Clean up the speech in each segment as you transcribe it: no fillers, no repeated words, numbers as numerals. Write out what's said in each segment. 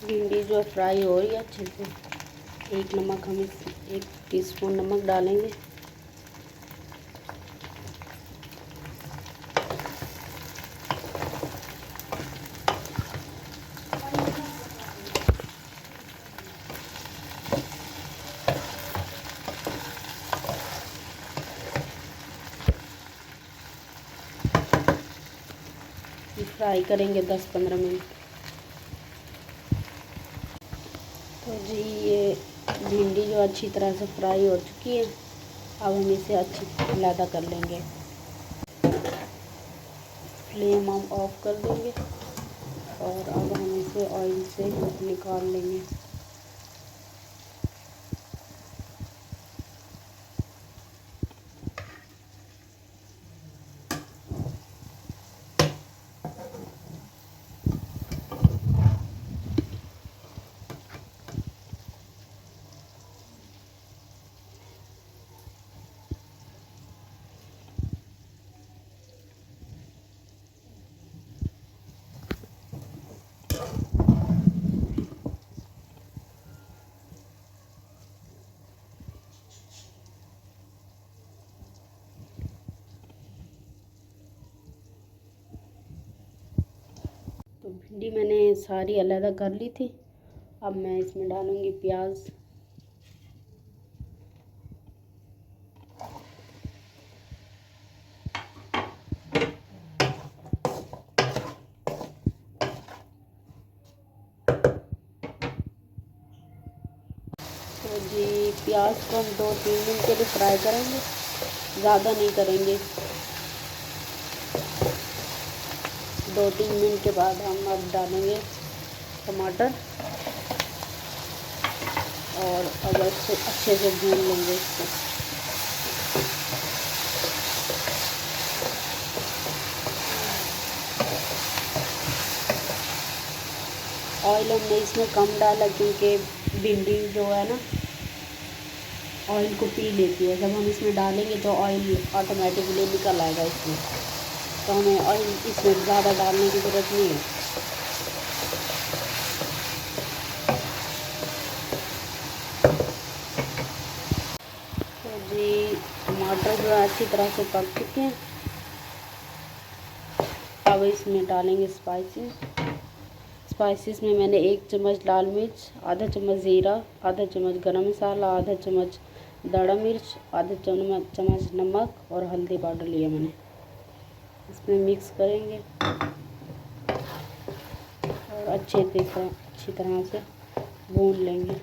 भिंडी जो फ्राई हो रही है अच्छे से। एक नमक हम 1 टीस्पून नमक डालेंगे। फ्राई करेंगे 10-15 मिनट। तो जी ये भिंडी जो अच्छी तरह से फ्राई हो चुकी है, अब हम इसे अच्छी अलग कर लेंगे। फ्लेम हम ऑफ कर देंगे और अब हम इसे ऑयल से निकाल लेंगे। तो भिंडी मैंने सारी अलग कर ली थी। अब मैं इसमें डालूँगी प्याज। तो जी प्याज को हम 2-3 मिनट के लिए फ्राई करेंगे, ज़्यादा नहीं करेंगे। 2-3 मिनट के बाद हम अब डालेंगे टमाटर और अब अच्छे से भून लेंगे इसको। ऑयल हमने इसमें कम डाला क्योंकि भिंडी जो है ना ऑयल को पी लेती है। जब हम इसमें डालेंगे तो ऑयल ऑटोमेटिकली निकल आएगा इसमें, तो हमें ऑयल इसमें ज़्यादा डालने की ज़रूरत नहीं है। तो जी टमाटर जो है अच्छी तरह से पक चुके हैं। अब इसमें डालेंगे स्पाइसेस में मैंने 1 चम्मच लाल मिर्च, आधा चम्मच ज़ीरा, आधा चम्मच गरम मसाला, आधा चम्मच दाढ़ा मिर्च, आधा चम्मच नमक और हल्दी पाउडर लिया मैंने। इसमें मिक्स करेंगे और अच्छी तरह से भून लेंगे।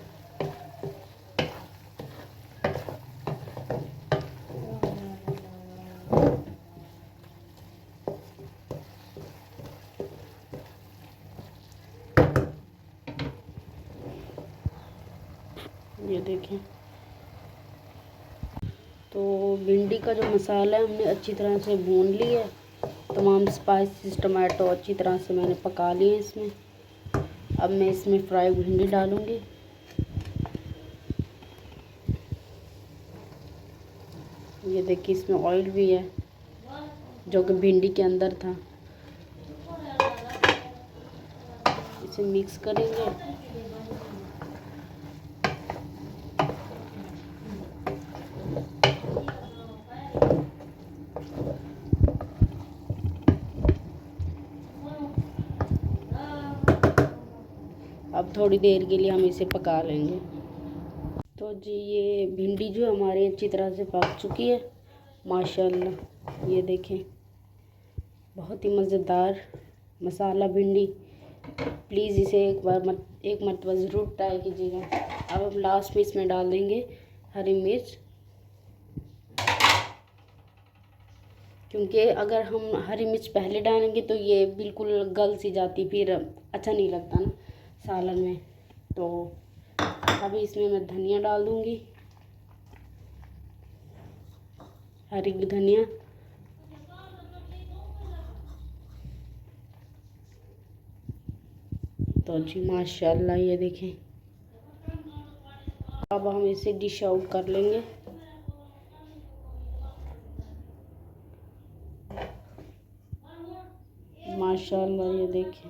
ये देखें, तो भिंडी का जो मसाला है हमने अच्छी तरह से भून लिया है। तमाम स्पाइसेस टमाटो अच्छी तरह से मैंने पका लिए इसमें। अब मैं इसमें फ्राई भिंडी डालूँगी। ये देखिए इसमें ऑयल भी है जो कि भिंडी के अंदर था। इसे मिक्स करेंगे। अब थोड़ी देर के लिए हम इसे पका लेंगे। तो जी ये भिंडी जो हमारी अच्छी तरह से पक चुकी है माशाल्लाह। ये देखें बहुत ही मज़ेदार मसाला भिंडी। प्लीज़ इसे एक मरतबा ज़रूर ट्राई कीजिएगा। अब हम लास्ट में इसमें डाल देंगे हरी मिर्च, क्योंकि अगर हम हरी मिर्च पहले डालेंगे तो ये बिल्कुल गल सी जाती, फिर अच्छा नहीं लगता ना सालन में। तो अभी इसमें मैं धनिया डाल दूँगी, हरी धनिया। तो जी माशाल्लाह ये देखें। अब हम इसे डिश आउट कर लेंगे। माशाल्लाह ये देखें